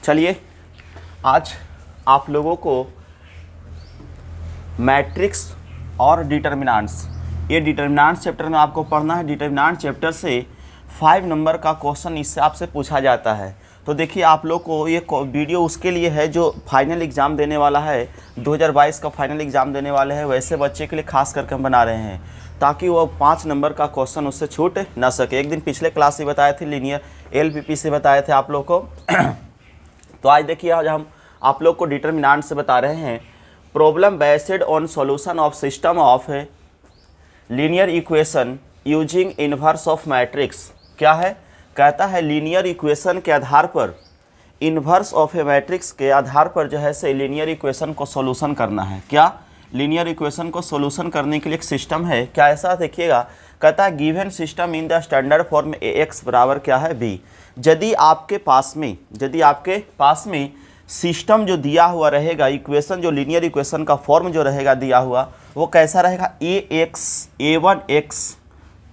चलिए आज आप लोगों को मैट्रिक्स और डिटर्मिनेंट्स, ये डिटर्मिनेंट्स चैप्टर में आपको पढ़ना है। डिटर्मिनेंट चैप्टर से 5 नंबर का क्वेश्चन इससे आपसे पूछा जाता है। तो देखिए आप लोग को ये वीडियो उसके लिए है जो फाइनल एग्ज़ाम देने वाला है, 2022 का फाइनल एग्ज़ाम देने वाले हैं, वैसे बच्चे के लिए खास करके हम बना रहे हैं ताकि वो 5 नंबर का क्वेश्चन उससे छूट ना सके। एक दिन पिछले क्लास से बताए थे, लीनियर LPP से बताए थे आप लोग को। तो आज देखिए आज हम आप लोग को डिटर्मिनेंट से बता रहे हैं। Problem based on solution of system of linear equation using inverse of matrix. क्या है? कहता है लीनियर इक्वेशन के आधार पर, इन्वर्स ऑफ ए मैट्रिक्स के आधार पर जो है से लीनियर इक्वेशन को सॉल्यूशन करना है। क्या? लीनियर इक्वेशन को सॉल्यूशन करने के लिए एक सिस्टम है। क्या ऐसा? देखिएगा, कहता है given system in the standard form AX बराबर क्या है B। यदि आपके पास में सिस्टम जो दिया हुआ रहेगा, इक्वेशन जो लीनियर इक्वेशन का फॉर्म जो रहेगा दिया हुआ, वो कैसा रहेगा? A1x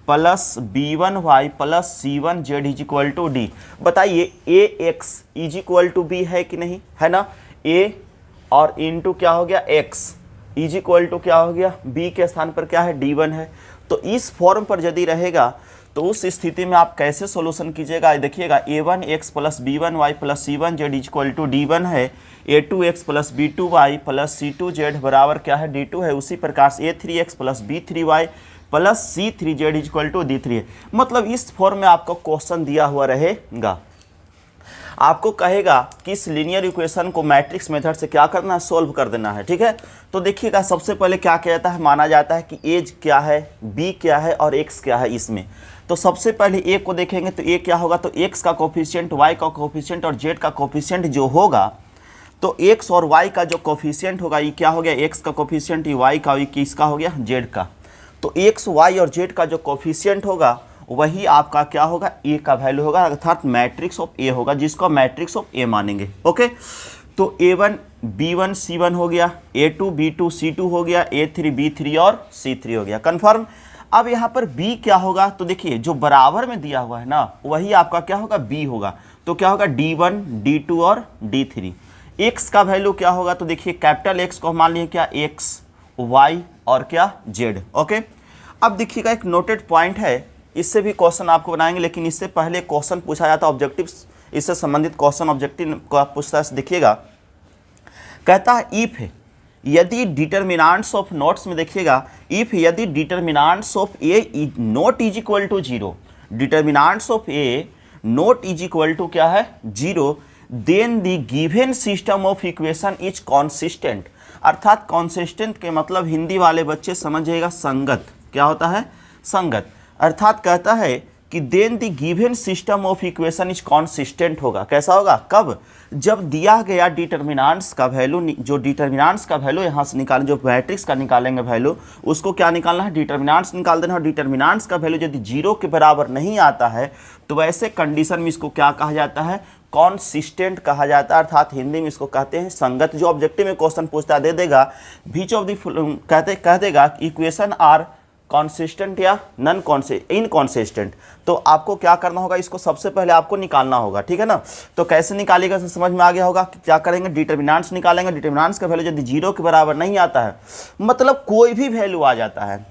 plus B1y plus C1z is equal to D। बताइए AX is equal to B है कि नहीं? है ना। A और इंटू क्या हो गया X इज इक्वल टू क्या हो गया? B के स्थान पर क्या है? D1 है। तो इस फॉर्म पर यदि रहेगा तो उस स्थिति में आप कैसे सॉल्यूशन कीजिएगा? देखिएगा A1x plus B1y plus C1z is equal to D1 है, A2x plus B2y plus C2z बराबर क्या है? D2 है। उसी प्रकार से A3x plus B3y plus C3z is equal to D3 है। मतलब इस फॉर्म में आपको क्वेश्चन दिया हुआ रहेगा, आपको कहेगा कि इस लीनियर इक्वेशन को मैट्रिक्स मेथड से क्या करना है? सोल्व कर देना है। ठीक है, तो देखिएगा सबसे पहले क्या किया जाता है, माना जाता है कि एज क्या है, बी क्या है और एक्स क्या है इसमें। तो सबसे पहले ए को देखेंगे तो ए क्या होगा? तो एक्स का कोफिशिएंट, वाई का कोफिशिएंट और जेड का कोफिशिएंट जो होगा, तो एक्स और वाई का जो कोफिशिएंट होगा ये क्या हो गया? एक्स का कोफिशिएंट, ये वाई का, ये किसका हो गया? जेड का। तो एक्स, वाई और जेड का जो कोफिशिएंट होगा वही आपका क्या होगा? ए का वैल्यू होगा, अर्थात मैट्रिक्स ऑफ ए होगा, जिसको मैट्रिक्स ऑफ ए मानेंगे। ओके, तो A1 B1 C1 हो गया, A2 B2 C2 हो गया, A3 B3 और C3 हो गया। कन्फर्म। अब यहाँ पर B क्या होगा? तो देखिए जो बराबर में दिया हुआ है ना, वही आपका क्या होगा? B होगा। तो क्या होगा? D1 D2 और D3। X का वैल्यू क्या होगा? तो देखिए कैपिटल X को मान लिए क्या? X Y और क्या? Z। ओके, अब देखिएगा एक नोटेड पॉइंट है, इससे भी क्वेश्चन आपको बनाएंगे, लेकिन इससे पहले क्वेश्चन पूछा जाता है ऑब्जेक्टिव, इससे संबंधित क्वेश्चन ऑब्जेक्टिव को आप पूछता है। देखिएगा कहता है इफ यदि डिटर्मिनेंट्स ऑफ नोट्स में देखिएगा, इफ यदि determinants of A not is equal to 0, determinants of A not is equal to क्या है? 0, then the given system of equation is consistent. अर्थात कॉन्सिस्टेंट के मतलब हिंदी वाले बच्चे समझिएगा संगत। क्या होता है? संगत। अर्थात कहता है कि then the given system of equation is consistent होगा। कैसा होगा? कब? जब दिया गया डिटर्मिनेंट्स का वैल्यू, जो डिटर्मिनेंट्स का वैल्यू यहाँ से निकालें, जो मैट्रिक्स का निकालेंगे वैल्यू, उसको क्या निकालना है? डिटर्मिनेंट्स निकाल देना। और डिटर्मिनेंट्स का वैल्यू यदि 0 के बराबर नहीं आता है तो वैसे कंडीशन में इसको क्या कहा जाता है? कॉन्सिस्टेंट कहा जाता है, अर्थात हिंदी में इसको कहते हैं संगत। जो ऑब्जेक्टिव में क्वेश्चन पूछता दे देगा बीच ऑफ द कह देगा इक्वेशन आर कॉन्सिस्टेंट या नॉन इनकॉन्सिस्टेंट। तो आपको क्या करना होगा? इसको सबसे पहले आपको निकालना होगा। ठीक है ना। तो कैसे निकालेगा तो समझ में आ गया होगा कि क्या करेंगे? डिटर्मिनेंट्स निकालेंगे। डिटर्मिनेंट्स का वैल्यू यदि 0 के बराबर नहीं आता है, मतलब कोई भी वैल्यू आ जाता है,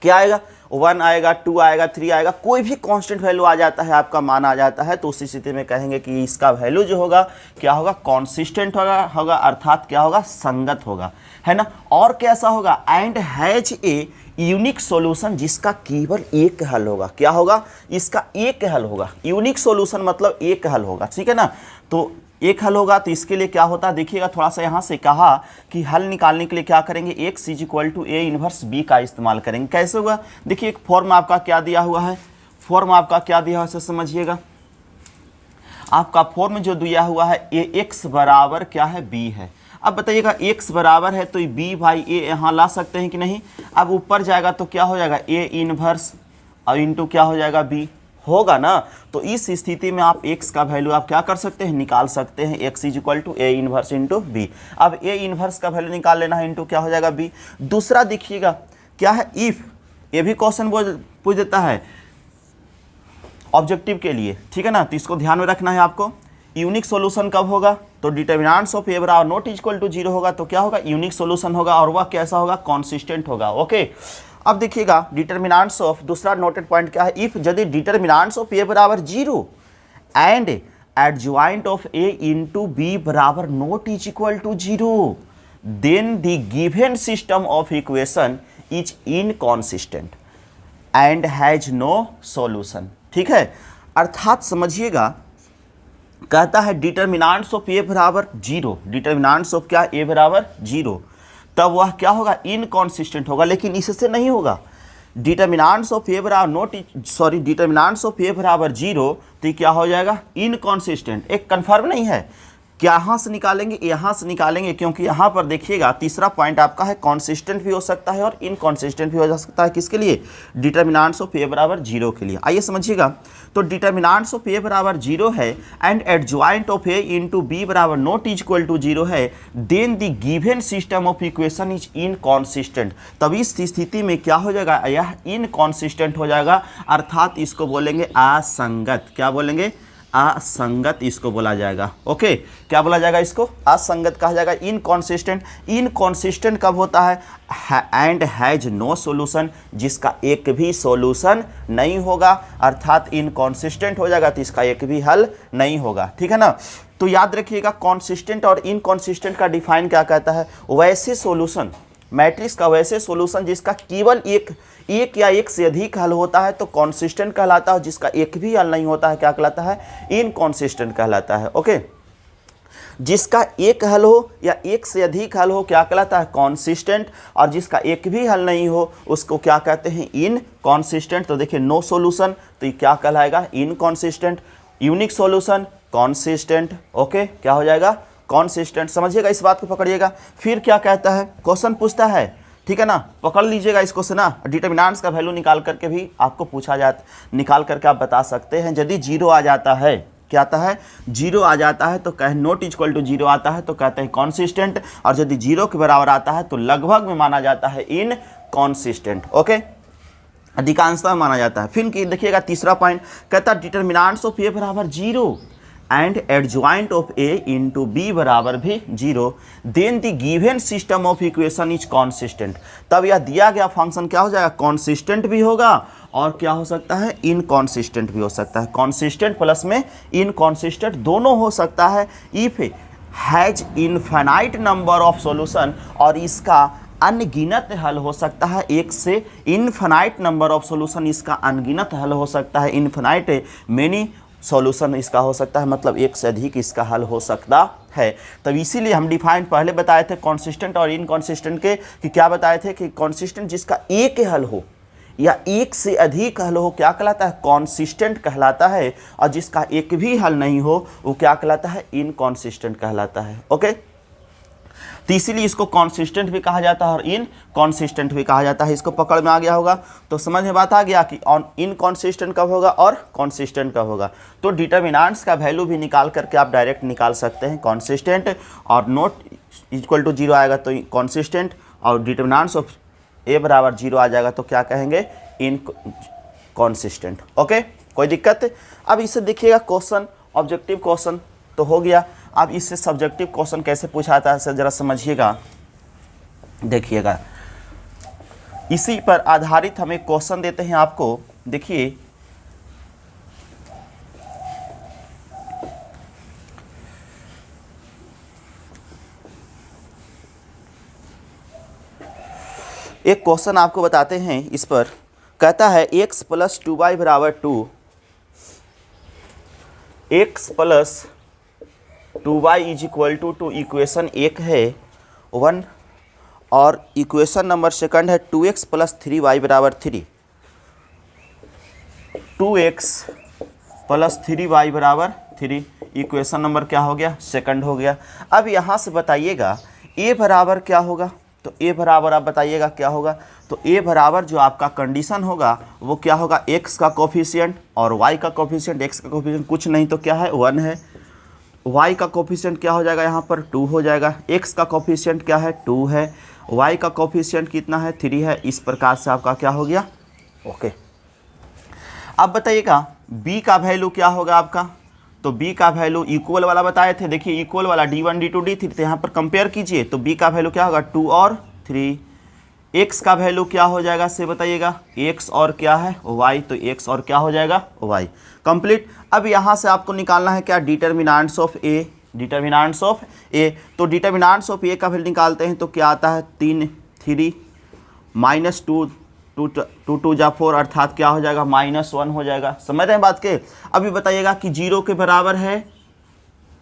क्या आएगा? 1 आएगा, 2 आएगा, 3 आएगा, कोई भी कांस्टेंट वैल्यू आ जाता है, आपका मान आ जाता है, तो उस स्थिति में कहेंगे कि इसका वैल्यू जो होगा क्या होगा? कॉन्सिस्टेंट होगा, अर्थात क्या होगा? संगत होगा, है ना। और कैसा होगा? And has a unique solution, जिसका केवल एक हल होगा। क्या होगा? इसका एक हल होगा। यूनिक सॉल्यूशन मतलब एक हल होगा। ठीक है ना। तो एक हल होगा तो इसके लिए क्या होता है? देखिएगा थोड़ा सा यहाँ से कहा कि हल निकालने के लिए क्या करेंगे? X is equal to A inverse B का इस्तेमाल करेंगे। कैसे होगा? देखिए एक फॉर्म आपका क्या दिया हुआ है, फॉर्म आपका क्या दिया हुआ है समझिएगा। आपका फॉर्म जो दिया हुआ है ए एक्स बराबर क्या है? बी है। अब बताइएगा x बराबर है तो बी बाई ए यहाँ ला सकते हैं कि नहीं? अब ऊपर जाएगा तो क्या हो जाएगा? ए इनवर्स और इंटू क्या हो जाएगा? बी होगा ना। तो इस स्थिति में आप x का वैल्यू आप क्या कर सकते हैं? निकाल सकते हैं। x is equal to A inverse into B. अब ए इनवर्स का वैल्यू निकाल लेना है, इंटू क्या हो जाएगा? बी। दूसरा देखिएगा क्या है? इफ, ये भी क्वेश्चन पूछ देता है ऑब्जेक्टिव के लिए। ठीक है ना, तो इसको ध्यान में रखना है आपको। यूनिक सॉल्यूशन कब होगा, तो डिटर्मिनेंट्स ऑफ ए बराबर नॉट इक्वल टू 0 होगा, तो क्या होगा, यूनिक सॉल्यूशन होगा, और वह कैसा होगा, कॉन्सिस्टेंट होगा। ओके, अब देखिएगा डिटर्मिनेंट्स ऑफ, दूसरा नोटेड पॉइंट क्या है, इफ यदि डिटर्मिनेंट्स ऑफ ए बराबर 0 and adjoint of A into B बराबर not is equal to 0 then the given system of equation is inconsistent and has no solution. ठीक है, अर्थात समझिएगा, कहता है डिटर्मिनेंट्स ऑफ ए बराबर 0, डिटर्मिनेंट्स ऑफ क्या, ए बराबर 0, तब वह क्या होगा, इनकॉन्सिस्टेंट होगा। लेकिन इससे नहीं होगा, डिटर्मिनेंट्स ऑफ ए बराबर डिटर्मिनेंट्स ऑफ ए बराबर 0, तो क्या हो जाएगा, इनकॉन्सिस्टेंट। एक कन्फर्म नहीं है, यहाँ से निकालेंगे, यहाँ से निकालेंगे, क्योंकि यहाँ पर देखिएगा तीसरा पॉइंट आपका है कॉन्सिस्टेंट भी हो सकता है और इनकॉन्सिस्टेंट भी हो सकता है। किसके लिए, डिटर्मिनेंट्स ऑफ ए बराबर 0 के लिए। आइए समझिएगा, तो डिटर्मिनेंट्स ऑफ ए बराबर 0 है and adjoint of A into B बराबर नॉट इज इक्वल टू 0 है, then the given system of equation is inconsistent. तब इस स्थिति में क्या हो जाएगा, यह इनकॉन्सिस्टेंट हो जाएगा, अर्थात इसको बोलेंगे असंगत। क्या बोलेंगे, असंगत इसको बोला जाएगा। ओके, क्या बोला जाएगा, इसको असंगत कहा जाएगा, इनकॉन्सिस्टेंट। इनकॉन्सिस्टेंट कब होता है, एंड हैज नो सॉल्यूशन, जिसका एक भी सॉल्यूशन नहीं होगा, अर्थात इनकॉन्सिस्टेंट हो जाएगा, तो इसका एक भी हल नहीं होगा। ठीक है ना, तो याद रखिएगा कॉन्सिस्टेंट और इनकॉन्सिस्टेंट का डिफाइन क्या कहता है, वैसे सॉल्यूशन, मैट्रिक्स का वैसे सॉल्यूशन जिसका केवल एक या एक से अधिक हल होता है तो कॉन्सिस्टेंट कहलाता है, जिसका एक भी हल नहीं होता है क्या कहलाता है, इनकॉन्सिस्टेंट कहलाता है। ओके, जिसका एक हल हो या एक से अधिक हल हो क्या कहलाता है, कॉन्सिस्टेंट, और जिसका एक भी हल नहीं हो उसको क्या कहते हैं, इनकॉन्सिस्टेंट। तो देखिए नो सॉल्यूशन, तो ये क्या कहलाएगा, inconsistent. Unique solution, consistent. Okay, क्या हो जाएगा, कॉन्सिस्टेंट। समझिएगा, इस बात को पकड़िएगा। फिर क्या कहता है, क्वेश्चन पूछता है, ठीक है ना, पकड़ लीजिएगा इसको से ना, डिटर्मिनेंट्स का वैल्यू निकाल करके भी आपको पूछा जाता, निकाल करके आप बता सकते हैं। यदि 0 आ जाता है, क्या आता है, 0 आ जाता है तो कहे नॉट इक्वल टू 0 आता है तो कहते हैं कॉन्सिस्टेंट, और यदि 0 के बराबर आता है तो लगभग में माना जाता है इनकॉन्सिस्टेंट। ओके, अधिकांशतः माना जाता है। फिर देखिएगा तीसरा पॉइंट, कहता है डिटर्मिनेंट्स ऑफ ए बराबर 0 and adjoint of A into B बराबर भी 0, then the given system of equation is consistent. तब यह दिया गया फंक्शन क्या हो जाएगा, कॉन्सिस्टेंट भी होगा और क्या हो सकता है, इनकॉन्सिस्टेंट भी हो सकता है। कॉन्सिस्टेंट प्लस में इनकॉन्सिस्टेंट दोनों हो सकता है। If has infinite number of solution, और इसका अनगिनत हल हो सकता है, एक से इनफाइनाइट नंबर ऑफ सॉल्यूशन, इसका अनगिनत हल हो सकता है, इनफाइनाइट मेनी सॉल्यूशन इसका हो सकता है, मतलब एक से अधिक इसका हल हो सकता है। तब इसीलिए हम डिफाइन पहले बताए थे कॉन्सिस्टेंट और इनकॉन्सिस्टेंट के, कि क्या बताए थे कि कॉन्सिस्टेंट जिसका एक हल हो या एक से अधिक हल हो क्या कहलाता है, कॉन्सिस्टेंट कहलाता है, और जिसका एक भी हल नहीं हो वो क्या कहलाता है, इनकॉन्सिस्टेंट कहलाता है। ओके, तो इसीलिए इसको कॉन्सिस्टेंट भी कहा जाता है और इनकॉन्सिस्टेंट भी कहा जाता है। इसको पकड़ में आ गया होगा, तो समझ में बात आ गया कि इनकॉन्सिस्टेंट कब होगा और कॉन्सिस्टेंट कब होगा। तो डिटर्मिनेंट्स का वैल्यू भी निकाल करके आप डायरेक्ट निकाल सकते हैं, कॉन्सिस्टेंट, और नॉट इक्वल टू 0 आएगा तो कॉन्सिस्टेंट, और डिटर्मिनेंट्स ऑफ ए बराबर 0 आ जाएगा तो क्या कहेंगे, इनकॉन्सिस्टेंट। ओके, कोई दिक्कत। अब इसे देखिएगा क्वेश्चन, ऑब्जेक्टिव क्वेश्चन तो हो गया। अब इससे सब्जेक्टिव क्वेश्चन कैसे पूछा जाता है जरा समझिएगा, देखिएगा। इसी पर आधारित हम एक क्वेश्चन देते हैं आपको। देखिए, एक क्वेश्चन आपको बताते हैं। इस पर कहता है x प्लस 2y बराबर 2, x plus 2y is equal to equation 1 है 1, और इक्वेशन नंबर सेकंड है 2x प्लस 3y बराबर 3, 2x प्लस 3y बराबर 3, इक्वेशन नंबर क्या हो गया, सेकंड हो गया। अब यहाँ से बताइएगा a बराबर क्या होगा, तो a बराबर आप बताइएगा क्या होगा, तो a बराबर जो आपका कंडीशन होगा वो क्या होगा, x का कोफिशिएंट और y का कोफिशिएंट। x का कोफिशिएंट कुछ नहीं तो क्या है, 1 है, y का कोफिशिएंट क्या हो जाएगा, यहाँ पर 2 हो जाएगा, x का कोफिशिएंट क्या है, 2 है, y का कोफिशिएंट कितना है, 3 है। इस प्रकार से आपका क्या हो गया, ओके। अब बताइएगा b का वैल्यू क्या होगा आपका, तो b का वैल्यू इक्वल वाला बताए थे, देखिए इक्वल वाला d1 d2 d3, तो यहाँ पर कंपेयर कीजिए तो b का वैल्यू क्या होगा 2 और 3। x का वैल्यू क्या हो जाएगा से बताइएगा, x और क्या है y, तो x और क्या हो जाएगा y। कंप्लीट। अब यहाँ से आपको निकालना है क्या, determinants of a, determinants of a। तो डिटर्मिनेंट्स ऑफ a का वैल्यू निकालते हैं तो क्या आता है 3 माइनस 2 2 जा 4 अर्थात क्या हो जाएगा -1 हो जाएगा। समझ रहे हैं बात के। अभी बताइएगा कि 0 के बराबर है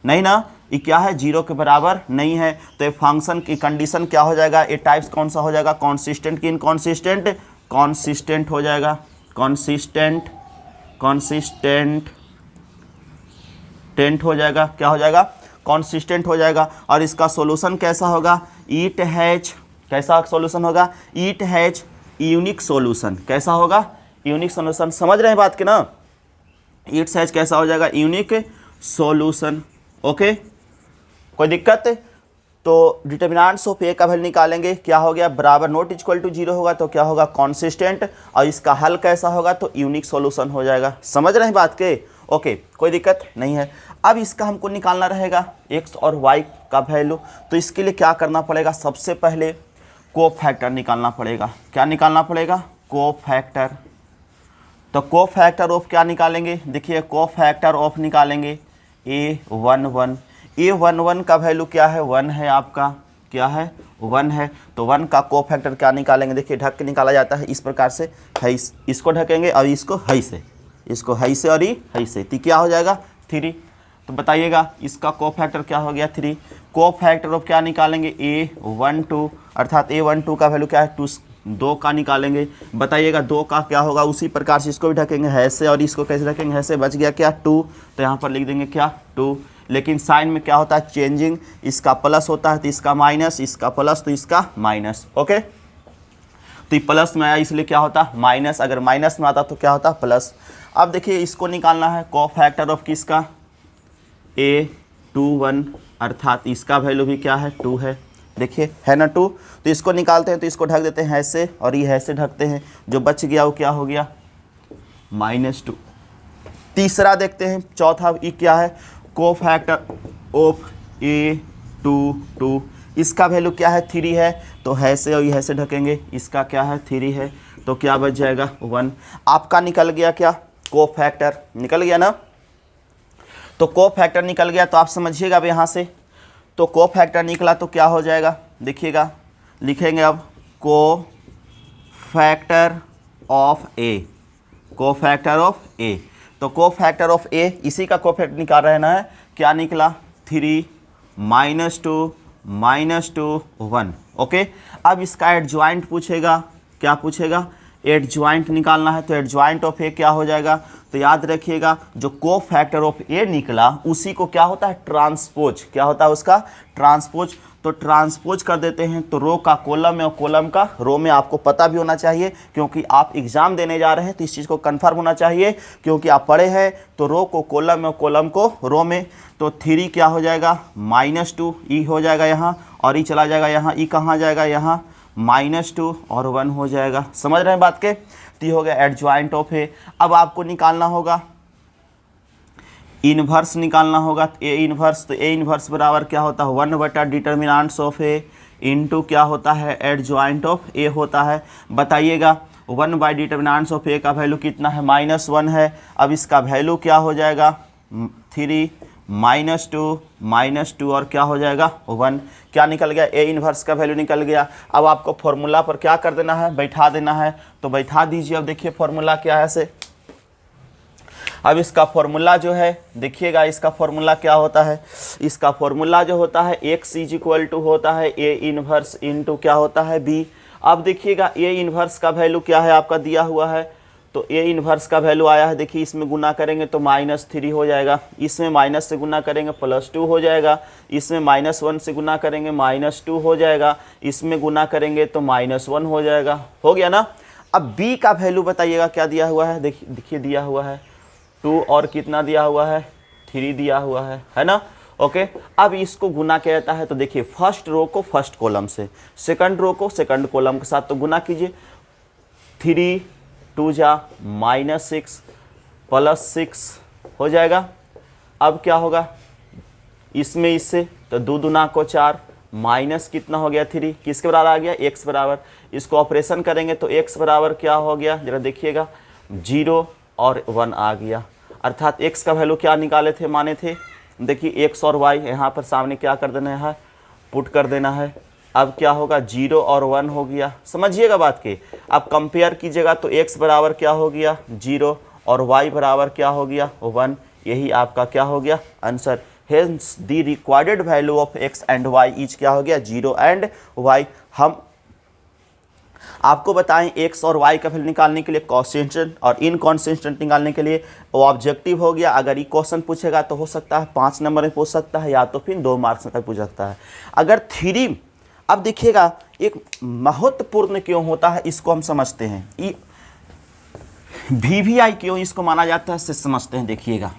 नहीं ना, ये क्या है 0 के बराबर नहीं है, तो ये फंक्शन की कंडीशन क्या हो जाएगा, ये टाइप्स कौन सा हो जाएगा, कॉन्सिस्टेंट की इनकॉन्सिस्टेंट, कॉन्सिस्टेंट हो जाएगा, कॉन्सिस्टेंट हो जाएगा, क्या हो जाएगा कॉन्सिस्टेंट हो जाएगा। और इसका सॉल्यूशन कैसा होगा, ईट हैज, कैसा सॉल्यूशन होगा, ईट हैज यूनिक सॉल्यूशन, कैसा होगा यूनिक सॉल्यूशन। समझ रहे हैं बात के ना, इट्स हैज कैसा हो जाएगा यूनिक सॉल्यूशन। ओके, कोई दिक्कत। तो डिटर्मिनेंट्स ऑफ ए का वैल्यू निकालेंगे, क्या हो गया बराबर नॉट इक्वल टू 0 होगा तो क्या होगा कॉन्सिस्टेंट, और इसका हल कैसा होगा तो यूनिक सॉल्यूशन हो जाएगा। समझ रहे हैं बात के। ओके, कोई दिक्कत नहीं है। अब इसका हमको निकालना रहेगा x और y का वैल्यू, तो इसके लिए क्या करना पड़ेगा, सबसे पहले कोफैक्टर निकालना पड़ेगा। क्या निकालना पड़ेगा, कोफैक्टर। तो कोफैक्टर ऑफ क्या निकालेंगे, देखिए कोफैक्टर ऑफ निकालेंगे a11 का वैल्यू क्या है 1 है, आपका क्या है 1 है, तो 1 का कोफैक्टर क्या निकालेंगे, देखिए ढक के निकाला जाता है इस प्रकार से, है इसको ढकेंगे और इसको है से, इसको है से और ये है से, तो क्या हो जाएगा 3। तो बताइएगा इसका कोफैक्टर क्या हो गया 3। कोफैक्टर ऑफ क्या निकालेंगे a12, अर्थात a12 का वैल्यू क्या है 2 का निकालेंगे। बताइएगा 2 का क्या होगा, उसी प्रकार से इसको भी ढकेंगे है से, और इसको कैसे ढकेंगे है से, बच गया क्या 2, तो यहाँ पर लिख देंगे क्या 2। लेकिन साइन में क्या होता है चेंजिंग, इसका प्लस होता है तो इसका माइनस, इसका प्लस तो इसका माइनस। ओके, तो प्लस में आया इसलिए क्या होता माइनस, अगर माइनस में आता तो क्या होता प्लस। अब देखिए इसको निकालना है कोफैक्टर ऑफ किसका a21, अर्थात इसका वैल्यू भी क्या है 2 है, देखिए है ना 2। तो इसको निकालते हैं तो इसको ढक देते हैं ऐसे और ये ऐसे ढकते हैं, जो बच गया वो क्या हो गया -2। तीसरा देखते हैं, चौथा ये क्या है, कोफैक्टर ऑफ a22, इसका वैल्यू क्या है 3 है, तो है से और ये से ढकेंगे, इसका क्या है 3 है, तो क्या बच जाएगा 1। आपका निकल गया क्या कोफैक्टर, निकल गया ना, तो कोफैक्टर निकल गया। तो आप समझिएगा अब यहाँ से, तो कोफैक्टर निकला तो क्या हो जाएगा, देखिएगा लिखेंगे अब cofactor of A, cofactor of A. तो कोफैक्टर ऑफ ए, इसी का कोफैक्टर निकाल रहना है, क्या निकला 3 -2 -1। ओके, अब इसका एडजॉइंट पूछेगा, क्या पूछेगा एडजॉइंट निकालना है, तो एडजॉइंट ऑफ ए क्या हो जाएगा, तो याद रखिएगा जो कोफैक्टर ऑफ ए निकला उसी को क्या होता है ट्रांसपोज, क्या होता है उसका ट्रांसपोज। तो ट्रांसपोज कर देते हैं, तो रो का कॉलम में और कॉलम का रो में, आपको पता भी होना चाहिए क्योंकि आप एग्जाम देने जा रहे हैं, तो इस चीज़ को कंफर्म होना चाहिए क्योंकि आप पढ़े हैं। तो रो को कॉलम में और कॉलम को रो में, तो 3 क्या हो जाएगा -2, ई हो जाएगा यहाँ और ई चला जाएगा यहाँ, ई कहाँ जाएगा यहाँ -2 और 1 हो जाएगा। समझ रहे हैं बात के। तो हो गया एडजॉइंट ऑफ ए। अब आपको निकालना होगा इन्वर्स, निकालना होगा ए इन्वर्स। तो ए इन्वर्स बराबर क्या होता है 1 डिटर्मिनेंट्स ऑफ ए इंटू क्या होता है एडजॉइंट ऑफ ए होता है। बताइएगा 1 डिटर्मिनेंट्स ऑफ ए का वैल्यू कितना है -1 है। अब इसका वैल्यू क्या हो जाएगा 3 -2 और क्या हो जाएगा 1। क्या निकल गया ए इन्वर्स का वैल्यू निकल गया। अब आपको फॉर्मूला पर क्या कर देना है बैठा देना है, तो बैठा दीजिए। अब देखिए फॉर्मूला क्या है से, अब इसका फॉर्मूला जो है देखिएगा, इसका फॉर्मूला क्या होता है, इसका फॉर्मूला जो होता है x = होता है ए इन्वर्स इंटू क्या होता है b। अब देखिएगा ए इन्वर्स का वैल्यू क्या है आपका दिया हुआ है, तो ए इन्वर्स का वैल्यू आया है, देखिए इसमें गुना करेंगे तो -3 हो जाएगा, इसमें माइनस से गुना करेंगे +2 हो जाएगा, इसमें -1 से गुना करेंगे -2 हो जाएगा, इसमें गुना करेंगे तो -1 हो जाएगा। हो गया ना। अब b का वैल्यू बताइएगा क्या दिया हुआ है, देखिए दिया हुआ है 2 और कितना दिया हुआ है 3 दिया हुआ है ना। ओके, अब इसको गुना किया जाता है, तो देखिए फर्स्ट रो को फर्स्ट कॉलम से, सेकंड रो को सेकंड कॉलम के साथ, तो गुना कीजिए 3 2 जा -6 +6 हो जाएगा अब क्या होगा इसमें इससे, तो 2 दूना को 4 माइनस कितना हो गया 3, किसके बराबर आ गया x बराबर। इसको ऑपरेशन करेंगे तो x बराबर क्या हो गया जरा देखिएगा 0 और 1 आ गया, अर्थात x का वैल्यू क्या निकाले थे माने थे, देखिए x और y यहाँ पर सामने क्या कर देना है पुट कर देना है। अब क्या होगा 0 और 1 हो गया, समझिएगा बात के। अब कंपेयर कीजिएगा तो x बराबर क्या हो गया 0 और y बराबर क्या हो गया 1, यही आपका क्या हो गया answer. Hence the required value of x and y is क्या हो गया 0 एंड y। हम आपको बताएं x और y का वैल्यू निकालने के लिए कॉन्स्टेंट और इनकॉन्स्टेंट निकालने के लिए वो ऑब्जेक्टिव हो गया। अगर ये क्वेश्चन पूछेगा तो हो सकता है 5 नंबर में पूछ सकता है या तो फिर 2 मार्क्स में पूछ सकता है। अगर थ्री, अब देखिएगा एक महत्वपूर्ण क्यों होता है इसको हम समझते हैं, ये VVI क्यों इसको माना जाता है इससे समझते हैं। देखिएगा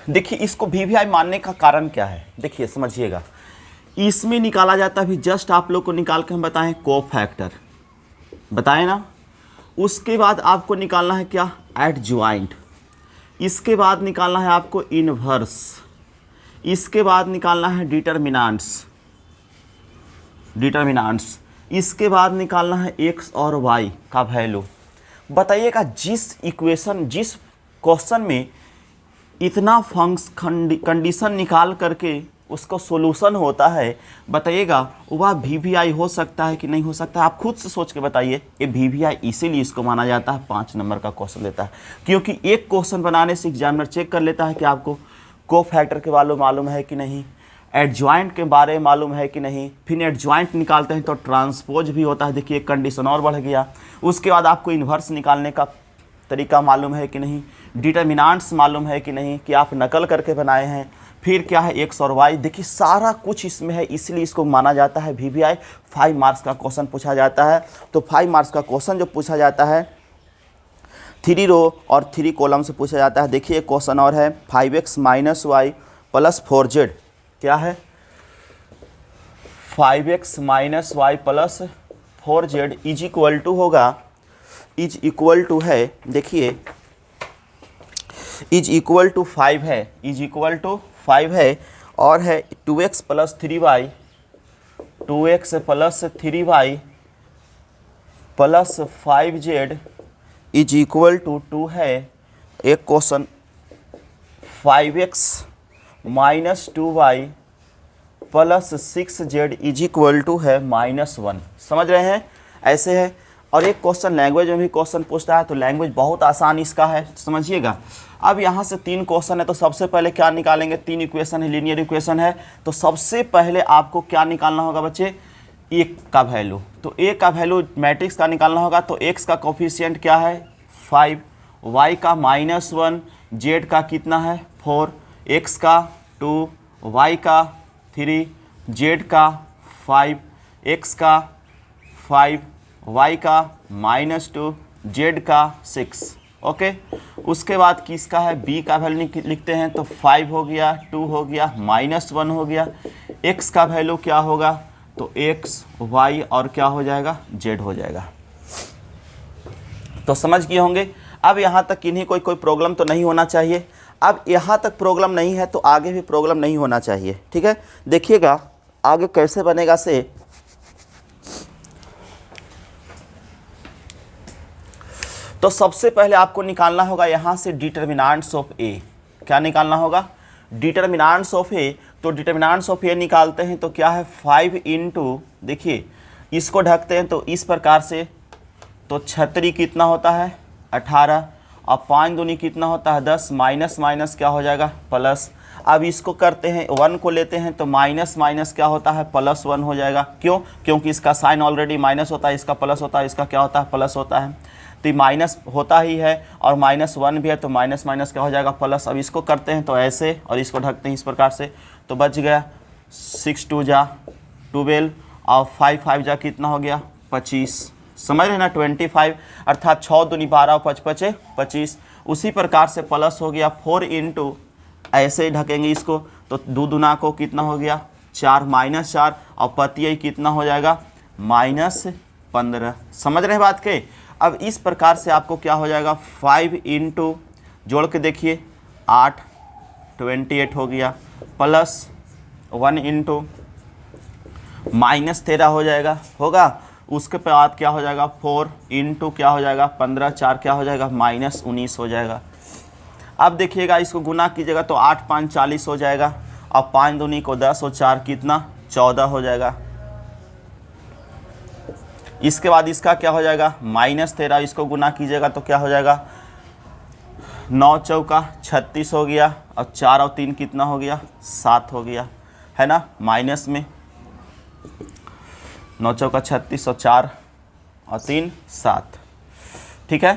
देखिए इसको VVI मानने का कारण क्या है, देखिए समझिएगा। इसमें निकाला जाता है भी जस्ट आप लोग को निकाल के हम बताएं कोफैक्टर, बताएं ना। उसके बाद आपको निकालना है क्या एडज्वाइंट, इसके बाद निकालना है आपको इनवर्स, इसके बाद निकालना है डिटर्मिनेंट्स, इसके बाद निकालना है x और y का वैल्यू। बताइएगा जिस इक्वेशन जिस क्वेश्चन में इतना कंडीशन निकाल करके उसको सॉल्यूशन होता है, बताइएगा वह VVI हो सकता है कि नहीं हो सकता है, आप खुद से सोच के बताइए। ये VVI इसीलिए इसको माना जाता है 5 नंबर का क्वेश्चन देता है, क्योंकि एक क्वेश्चन बनाने से एग्जामिनर चेक कर लेता है कि आपको कोफैक्टर के बारे में मालूम है कि नहीं, एडजॉइंट के बारे में मालूम है कि नहीं। फिर एडजॉइंट निकालते हैं तो ट्रांसपोज भी होता है, देखिए एक कंडीशन और बढ़ गया। उसके बाद आपको इन्वर्स निकालने का तरीका मालूम है कि नहीं, डिटर्मिनेंट्स मालूम है कि नहीं कि आप नकल करके बनाए हैं। फिर क्या है x और y, देखिए सारा कुछ इसमें है, इसलिए इसको माना जाता है VVI। 5 मार्क्स का क्वेश्चन पूछा जाता है, तो 5 मार्क्स का क्वेश्चन जो पूछा जाता है 3 रो और 3 कॉलम से पूछा जाता है। देखिए क्वेश्चन और है 5x minus Y plus 4z, क्या है 5x minus Y plus 4z is equal to होगा, इज इक्वल टू है, देखिए इज इक्वल टू 5 है, इज इक्वल टू 5 है, और है 2x plus 3y, 2x plus 3y plus 5z is equal to 2 है। एक question 5x minus 2y plus 6z is equal to है -1, समझ रहे हैं ऐसे है। और एक क्वेश्चन लैंग्वेज में भी क्वेश्चन पूछता है, तो लैंग्वेज बहुत आसान इसका है, समझिएगा। अब यहाँ से 3 क्वेश्चन है, तो सबसे पहले क्या निकालेंगे, 3 इक्वेशन है, लीनियर इक्वेशन है, तो सबसे पहले आपको क्या निकालना होगा बच्चे, a का वैल्यू। तो a का वैल्यू मैट्रिक्स का निकालना होगा, तो x का कोफिशिएंट क्या है 5, y का -1, z का कितना है 4, x का 2, y का 3, z का 5, x का 5, y का -2, z का 6, ओके। उसके बाद किसका है b का वैल्यू लिखते हैं, तो 5 हो गया, 2 हो गया, -1 हो गया। x का वैल्यू क्या होगा, तो x, y और क्या हो जाएगा z हो जाएगा। तो समझ गए होंगे। अब यहाँ तक किन्हीं कोई प्रॉब्लम तो नहीं होना चाहिए। अब यहाँ तक प्रॉब्लम नहीं है तो आगे भी प्रॉब्लम नहीं होना चाहिए, ठीक है। देखिएगा आगे कैसे बनेगा से, तो सबसे पहले आपको निकालना होगा यहाँ से डिटर्मिनेंट्स ऑफ a। क्या निकालना होगा, डिटर्मिनेंट्स ऑफ a। तो डिटर्मिनेंट्स ऑफ a निकालते हैं तो क्या है 5 इंटू, देखिए इसको ढकते हैं तो इस प्रकार से, तो 36 कितना होता है 18, और 5 दूनी कितना होता है 10, माइनस माइनस क्या हो जाएगा प्लस। अब इसको करते हैं 1 को लेते हैं तो माइनस माइनस क्या होता है +1 हो जाएगा। क्यों, क्योंकि इसका साइन ऑलरेडी माइनस होता है, इसका प्लस होता है, इसका क्या होता है प्लस होता है। तो ये माइनस होता ही है और -1 भी है, तो माइनस माइनस क्या हो जाएगा प्लस। अब इसको करते हैं तो ऐसे, और इसको ढकते हैं इस प्रकार से, तो बच गया 6 2 जा 12 और 5 5 जा कितना हो गया 25, समझ रहे ना 25, अर्थात 6 दूनी 12 और 5 5 25। उसी प्रकार से प्लस हो गया 4 इंटू, ऐसे ही ढकेंगे इसको तो 2 दूना को कितना हो गया 4 -4 और पतिया कितना हो जाएगा -15। समझ रहे हैं बात के। अब इस प्रकार से आपको क्या हो जाएगा 5 इंटू, जोड़ के देखिए 8 28 हो गया, प्लस 1 इंटू -13 हो जाएगा, होगा। उसके बाद क्या हो जाएगा 4 इंटू क्या हो जाएगा 15, 4 क्या हो जाएगा -19 हो जाएगा। अब देखिएगा इसको गुना कीजिएगा तो 8 5 40 हो जाएगा और 5 दूनी को 10 और 4 कितना 14 हो जाएगा। इसके बाद इसका क्या हो जाएगा -13, इसको गुना कीजिएगा तो क्या हो जाएगा 9 चौका 36 हो गया और 4 और 3 कितना हो गया 7 हो गया, है ना, माइनस में 9 चौका 36 और 4 और 3 7, ठीक है।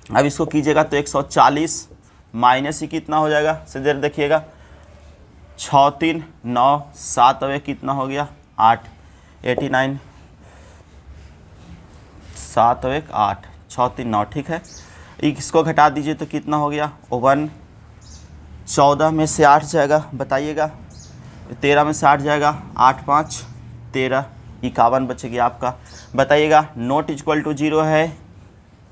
अब इसको कीजिएगा तो 140 माइनस ही कितना हो जाएगा, सीधे देखिएगा 6 3 9 7 और कितना हो गया 8, 89 7 और 8 6 3 9, ठीक है। इसको घटा दीजिए तो कितना हो गया 1, 14 में से 8 जाएगा, बताइएगा 13 में से 8 जाएगा 8 5 13, 51 बचेगा आपका। बताइएगा नॉट इक्वल टू 0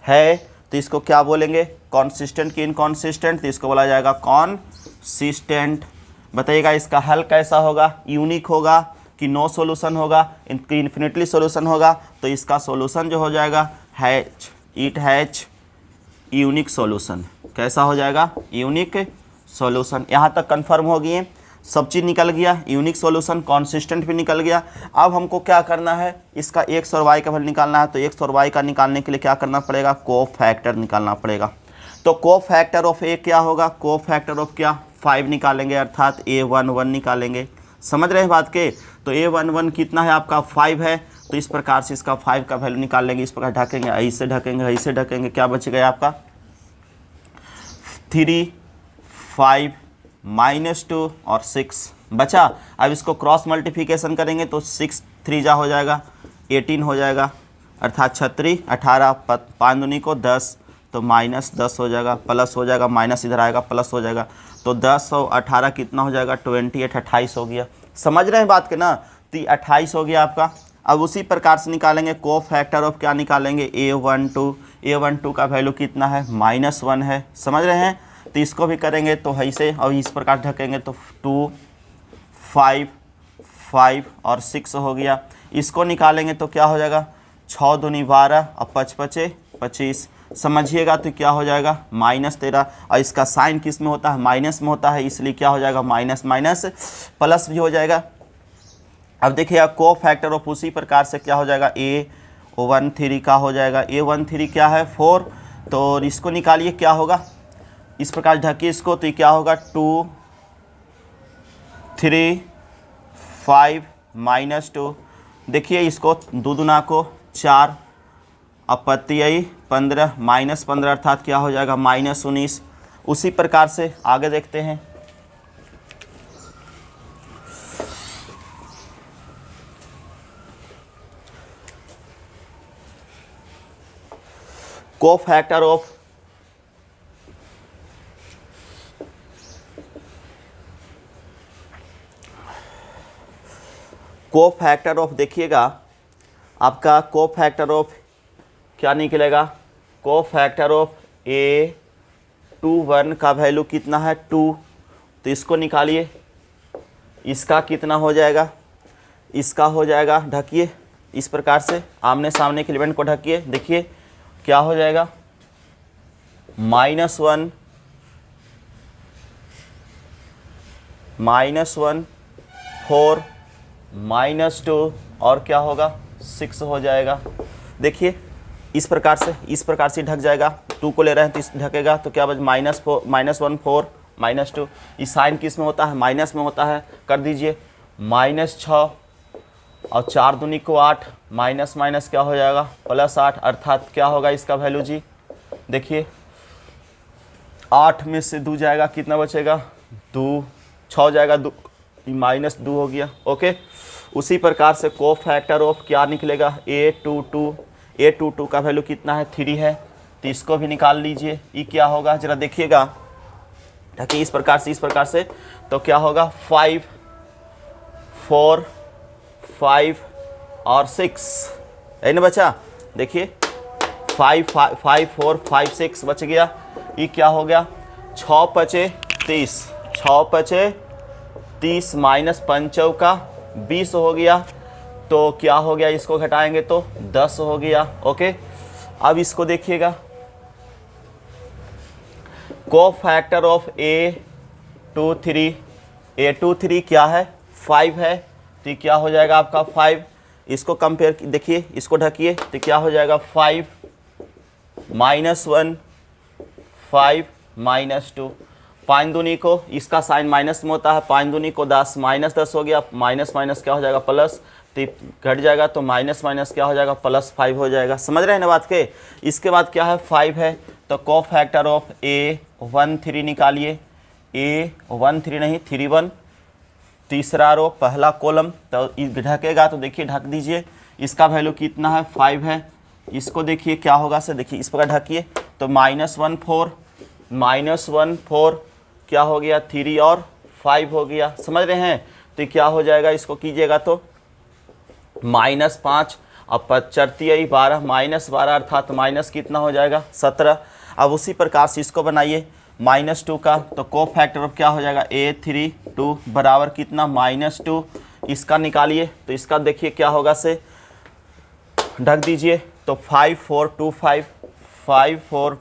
है तो इसको क्या बोलेंगे कॉन्सिस्टेंट की इनकॉन्सिस्टेंट, तो इसको बोला जाएगा कॉन्सिस्टेंट। बताइएगा इसका हल कैसा होगा, यूनिक होगा कि नो सॉल्यूशन होगा, इन्फिनिटली सॉल्यूशन होगा, तो इसका सॉल्यूशन जो हो जाएगा इट हैज यूनिक सॉल्यूशन। कैसा हो जाएगा यूनिक सॉल्यूशन। यहाँ तक कंफर्म हो गई, सब चीज़ निकल गया, यूनिक सॉल्यूशन कॉन्सिस्टेंट भी निकल गया। अब हमको क्या करना है, इसका एक्स और वाई का वैल्यू निकालना है, तो एक्स और वाई का निकालने के लिए क्या करना पड़ेगा कोफैक्टर निकालना पड़ेगा। तो कोफैक्टर ऑफ ए क्या होगा, कोफैक्टर ऑफ क्या 5 निकालेंगे, अर्थात A11 निकालेंगे। समझ रहे हैं बात के। तो A11 कितना है आपका 5 है, तो इस प्रकार से इसका 5 का वैल्यू निकाल लेंगे। इस प्रकार ढकेंगे, ऐसे ढकेंगे, ऐसे ढकेंगे, क्या बच गया आपका 3 5 -2 और 6 बचा। अब इसको क्रॉस मल्टीप्लिकेशन करेंगे तो 6 3 जा हो जाएगा 18 हो जाएगा, अर्थात 36 18 5 दूनी को 10 तो -10 हो जाएगा, प्लस हो जाएगा, माइनस इधर आएगा प्लस हो जाएगा, तो 10 और 18 कितना हो जाएगा 28 28 हो गया। समझ रहे हैं बात के ना, तो 28 हो गया आपका। अब उसी प्रकार से निकालेंगे कोफैक्टर ऑफ क्या निकालेंगे A12 का वैल्यू कितना है -1 है। समझ रहे हैं, तो इसको भी करेंगे तो ऐसे और इस प्रकार ढकेंगे तो 2 5 5 और 6 हो गया। इसको निकालेंगे तो क्या हो जाएगा 6 दूनी 12 और 5 5 25, समझिएगा तो क्या हो जाएगा -13। और इसका साइन किस में होता है माइनस में होता है, इसलिए क्या हो जाएगा माइनस माइनस प्लस भी हो जाएगा। अब देखिएगा कोफैक्टर ऑफ उसी प्रकार से क्या हो जाएगा A13 का हो जाएगा, A13 क्या है 4, तो इसको निकालिए क्या होगा, इस प्रकार ढकिए इसको तो क्या होगा 2 3 5 -2। देखिए इसको 2 दूना को 4 अपत्य 15 -15 अर्थात क्या हो जाएगा -19। उसी प्रकार से आगे देखते हैं। कोफैक्टर ऑफ कोफैक्टर ऑफ देखिएगा आपका कोफैक्टर ऑफ क्या निकलेगा, कोफैक्टर ऑफ A21 का वैल्यू कितना है 2, तो इसको निकालिए। इसका कितना हो जाएगा, इसका हो जाएगा ढकिए इस प्रकार से आमने सामने के एलिमेंट को ढकिए, देखिए क्या हो जाएगा -1 4 -2 और क्या होगा 6 हो जाएगा। देखिए इस प्रकार से ढक जाएगा, 2 को ले रहे हैं तो इस ढकेगा तो क्या बच -1 4 -2। इस साइन किस में होता है माइनस में होता है, कर दीजिए -6 और 4 दूनी को 8 माइनस माइनस क्या हो जाएगा +8, अर्थात क्या होगा इसका वैल्यू जी, देखिए 8 में से 2 जाएगा कितना बचेगा 2, 6 जाएगा -2 हो गया। ओके, उसी प्रकार से कोफैक्टर ऑफ क्या निकलेगा, A22 का वैल्यू कितना है, 3 है, तो इसको भी निकाल लीजिए। ये क्या होगा जरा देखिएगा, ताकि इस प्रकार से तो क्या होगा 5 4 5 और 6 है ना बचा। देखिए 5 4 5 6 बच गया। ये क्या हो गया 6 पचे 30, 6 पचे 30 माइनस 5 का 20 हो गया। तो क्या हो गया, इसको घटाएंगे तो 10 हो गया। ओके, अब इसको देखिएगा, कोफैक्टर ऑफ A23 क्या है 5 है, तो क्या हो जाएगा आपका 5। इसको कंपेयर देखिए, इसको ढकिए तो क्या हो जाएगा 5 -1 5 -2। 5 दूनी को इसका साइन माइनस में होता है, 5 दूनी को 10, -10 हो गया, माइनस माइनस क्या हो जाएगा प्लस, तो घट जाएगा तो माइनस माइनस क्या हो जाएगा +5 हो जाएगा। समझ रहे हैं ना बात के। इसके बाद क्या है 5 है, तो कोफैक्टर ऑफ A13 निकालिए, A13 नहीं 31, तीसरा रो पहला कॉलम, तो ढकेगा तो देखिए ढक दीजिए। इसका वैल्यू कितना है 5 है, इसको देखिए क्या होगा से देखिए इस प्रकार ढकिए तो -1 4 क्या हो गया 3 और 5 हो गया। समझ रहे हैं, तो क्या हो जाएगा, इसको कीजिएगा तो -5 और 4 12 -12 अर्थात माइनस कितना हो जाएगा 17। अब उसी प्रकार से इसको बनाइए -2 का, तो कोफैक्टर ऑफ क्या हो जाएगा A32 बराबर कितना -2। इसका निकालिए तो इसका देखिए क्या होगा से ढक दीजिए तो 5 4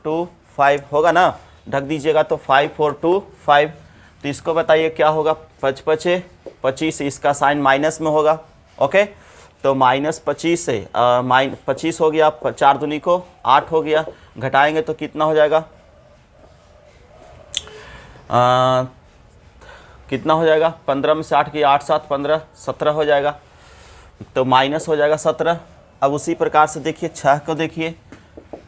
2 5 होगा ना, ढक दीजिएगा तो 5 4 2 5। तो इसको बताइए क्या होगा 5 5 25, इसका साइन माइनस में होगा। ओके, तो -25 से 25 हो गया, 4 दूनी को 8 हो गया, घटाएंगे तो कितना हो जाएगा, कितना हो जाएगा 15 में से 8 की 8 7 15 17 हो जाएगा, तो माइनस हो जाएगा 17। अब उसी प्रकार से देखिए 6 को देखिए,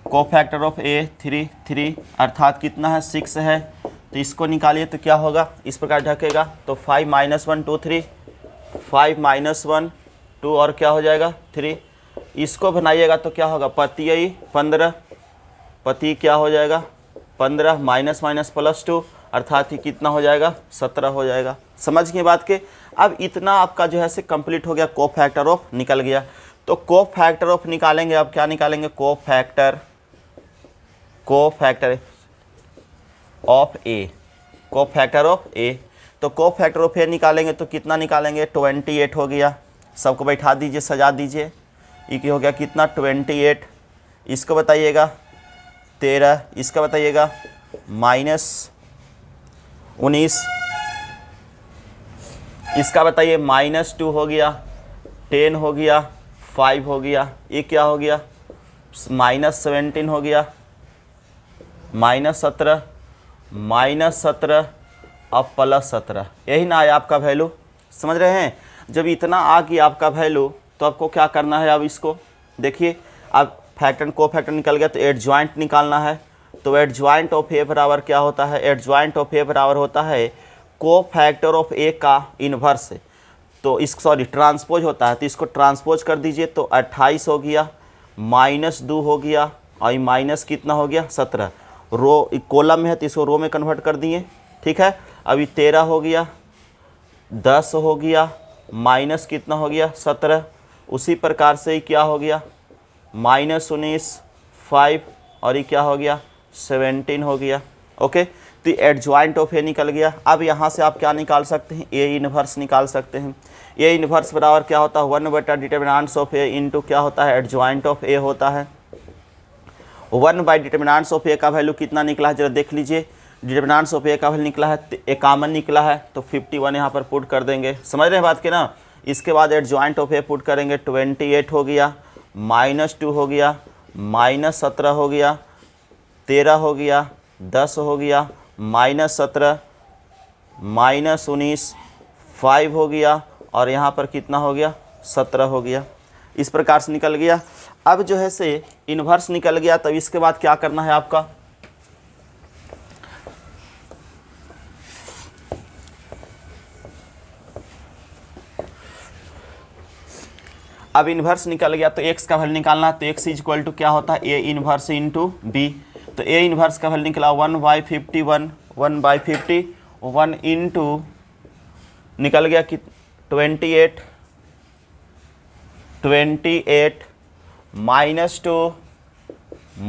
कोफैक्टर ऑफ A33 अर्थात कितना है 6 है, तो इसको निकालिए तो क्या होगा इस प्रकार ढकेगा तो 5 -1 2 3 5 -1 2 और क्या हो जाएगा 3। इसको बनाइएगा तो क्या होगा पति 15, पति क्या हो जाएगा 15 माइनस माइनस +2 अर्थात ही कितना हो जाएगा 17 हो जाएगा। समझ गए बात के। अब इतना आपका जो है से कंप्लीट हो गया, कोफैक्टर ऑफ निकल गया। तो कोफैक्टर ऑफ निकालेंगे, अब क्या निकालेंगे cofactor of A, cofactor of A. तो कोफैक्टर ऑफ ए निकालेंगे तो कितना निकालेंगे 28 हो गया। सबको बैठा दीजिए, सजा दीजिए। ये हो गया कितना 28, इसको बताइएगा 13, इसका बताइएगा -19, इसका बताइए -2 हो गया, 10 हो गया, 5 हो गया, ये क्या हो गया -17 हो गया, -17 और +17, यही ना है आपका वैल्यू। समझ रहे हैं, जब इतना आ गया आपका वैल्यू तो आपको क्या करना है, अब इसको देखिए, अब फैक्टर कोफैक्टर निकल गया तो एडजॉइंट निकालना है। तो एडजॉइंट ऑफ ए बराबर क्या होता है, एडजॉइंट ऑफ ए बराबर होता है कोफैक्टर ऑफ ए का इन्वर्स। तो इस ट्रांसपोज होता है, तो इसको ट्रांसपोज कर दीजिए तो 28 हो गया, -2 हो गया और माइनस कितना हो गया 17। रो कॉलम में है तो इसको रो में कन्वर्ट कर दिए, ठीक है। अभी 13 हो गया, 10 हो गया, माइनस कितना हो गया 17। उसी प्रकार से ही क्या हो गया -19 5 और ये क्या हो गया 17 हो गया। ओके, तो एडजॉइंट ऑफ ए निकल गया। अब यहाँ से आप क्या निकाल सकते हैं, ए इनवर्स निकाल सकते हैं। ए इनवर्स बराबर क्या होता है 1/, डिटर्मिनेंट्स ऑफ ए इंटू क्या होता है एडजॉइंट ऑफ ए होता है। 1/, डिटर्मिनेंट्स ऑफ ए का वैल्यू कितना निकला है जरा देख लीजिए। डिटर्मिनेंट्स ऑफ ए का वैल्यू निकला है 51 निकला है, तो 51 यहाँ पर पुट कर देंगे। समझ रहे हैं बात के ना। इसके बाद एडजॉइंट ऑफ ए पुट करेंगे, 28 हो गया, -2 हो गया, -17 हो गया, 13 हो गया, 10 हो गया, -17, -19, 5 हो गया और यहाँ पर कितना हो गया 17 हो गया। इस प्रकार से निकल गया। अब जो है से इन्वर्स निकल गया, तब इसके बाद क्या करना है आपका, अब इन्वर्स निकल गया तो x का वैल्यू निकालना है, तो x इज इक्वल टू क्या होता है a इन्वर्स इंटू b। तो a इन्वर्स का वैल्यू निकला 1/51, 1/50, 1 इंटू निकल गया कि 28 -2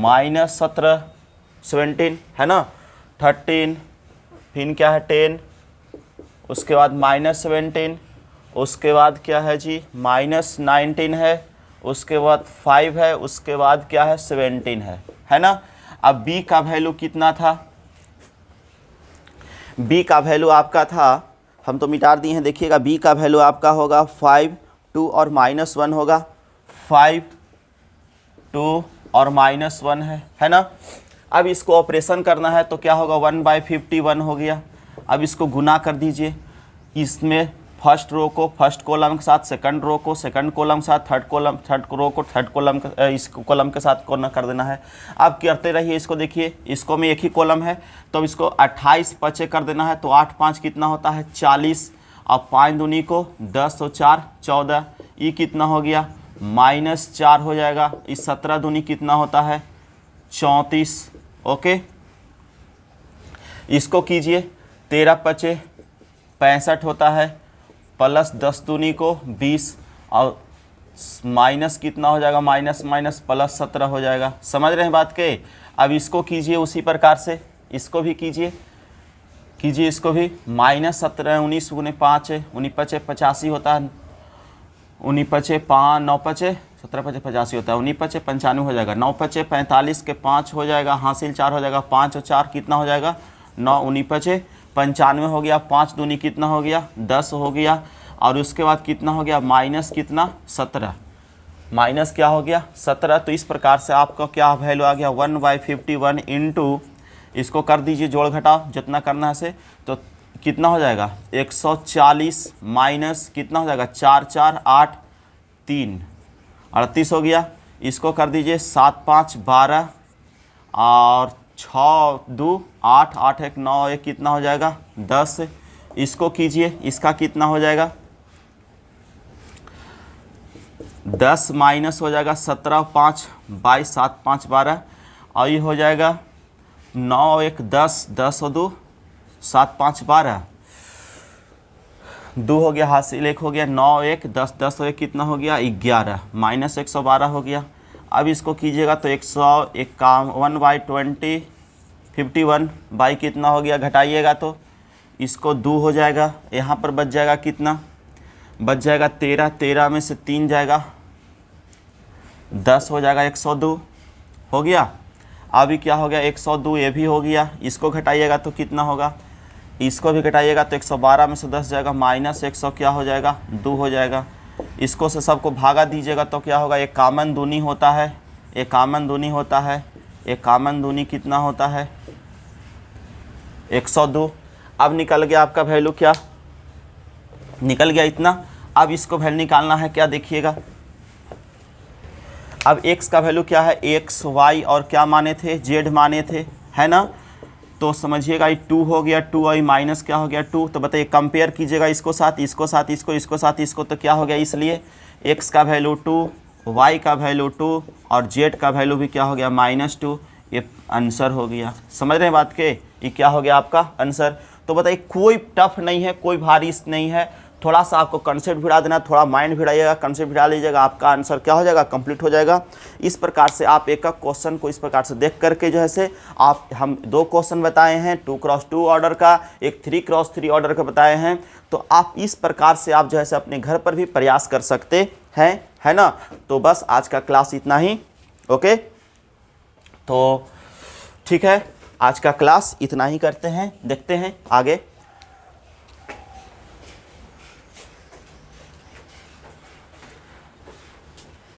-17 17 है ना, 13, फिर क्या है 10, उसके बाद -17, उसके बाद क्या है जी -19 है, उसके बाद 5 है, उसके बाद क्या है 17 है ना। अब b का वैल्यू कितना था, b का वैल्यू आपका था, हम तो मिटा दिए हैं, देखिएगा b का वैल्यू आपका होगा 5, 2 और -1 होगा, 5, 2 और -1 है ना। अब इसको ऑपरेशन करना है तो क्या होगा 1/51 हो गया। अब इसको गुना कर दीजिए, इसमें फर्स्ट रो को फर्स्ट कॉलम के साथ, सेकंड रो को सेकंड कॉलम के साथ, थर्ड रो को थर्ड कॉलम इस कॉलम के साथ कोना कर देना है। अब करते रहिए इसको, देखिए इसको में एक ही कॉलम है तो इसको 28 पचे कर देना है, तो 8 5 कितना होता है 40, अब 5 दूनी को 10 और 4 14, ये कितना हो गया -4 हो जाएगा। इस 17 दूनी कितना होता है 34। ओके, इसको कीजिए 13 पचे 65 होता है, प्लस 10 दूनी को 20 और माइनस कितना हो जाएगा माइनस प्लस 17 हो जाएगा। समझ रहे हैं बात के। अब इसको कीजिए उसी प्रकार से, इसको भी कीजिए इसको भी -17 19 गुने 5 है, 19 पचे 85 होता है, 19 पचे 5 9 पचे 17 पचे 85 होता है, 19 पचे 95 हो जाएगा, 9 पचे 45 के 5 हो जाएगा, हासिल 4 हो जाएगा, 5 और 4 कितना हो जाएगा 9, 19 पचे 95 हो गया, 5 दूनी कितना हो गया 10 हो गया, और उसके बाद कितना हो गया माइनस कितना 17, माइनस क्या हो गया 17। तो इस प्रकार से आपका क्या वैल्यू आ गया 1/51 इंटू, इसको कर दीजिए जोड़ घटाओ जितना करना है से, तो कितना हो जाएगा 140 माइनस कितना हो जाएगा 4 4 8 3 38 हो गया। इसको कर दीजिए 7 5 12 और 6 2 8 8 1 9 1 कितना हो जाएगा 10। इसको कीजिए, इसका कितना हो जाएगा 10 माइनस हो जाएगा 17 5 22 7 5 12 और ये हो जाएगा 9 1 10 10 और 2 7 5 12 2 हो गया, हासिल 1 हो गया, 9 1 10 10 और 1 कितना हो गया 11 माइनस 112 हो गया। अब इसको कीजिएगा तो 151/20 51 बाई कितना हो गया, घटाइएगा तो इसको 2 हो जाएगा, यहाँ पर बच जाएगा कितना, बच जाएगा 13, 13 में से 3 जाएगा 10 हो जाएगा 102 हो गया। अभी क्या हो गया 102 ये भी हो गया, इसको घटाइएगा तो कितना होगा, इसको भी घटाइएगा तो 112 में से 10 जाएगा, माइनस 100 क्या हो जाएगा 2 हो जाएगा। इसको से सबको भागा दीजिएगा तो क्या होगा, एक कामन दूनी होता है, एक कामन दूनी होता है, एक कामन दूनी कितना होता है 102। अब निकल गया आपका वैल्यू, क्या निकल गया इतना। अब इसको वैल्यू निकालना है, क्या देखिएगा अब x का वैल्यू क्या है, x y और क्या माने थे z माने थे, है ना। तो समझिएगा ये 2 हो गया, 2 और माइनस क्या हो गया 2। तो बताइए कंपेयर कीजिएगा इसको साथ इसको साथ इसको साथ इसको, तो क्या हो गया, इसलिए x का वैल्यू 2, y का वैल्यू 2 और z का वैल्यू भी क्या हो गया -2। ये आंसर हो गया। समझ रहे हैं बात के, ये क्या हो गया आपका आंसर। तो बताइए कोई टफ नहीं है, कोई भारी नहीं है, थोड़ा सा आपको कंसेप्ट भिड़ा देना, थोड़ा माइंड भिड़ाइएगा, कंसेप्ट भिड़ा लीजिएगा, आपका आंसर क्या हो जाएगा कंप्लीट हो जाएगा। इस प्रकार से आप एक क्वेश्चन को इस प्रकार से देख करके जो है से आप, हम 2 क्वेश्चन बताए हैं 2x2 ऑर्डर का, एक 3x3 ऑर्डर का बताए हैं। तो आप इस प्रकार से आप जो है से अपने घर पर भी प्रयास कर सकते हैं, है ना। तो बस आज का क्लास इतना ही। ओके, तो ठीक है, आज का क्लास इतना ही करते हैं, देखते हैं आगे।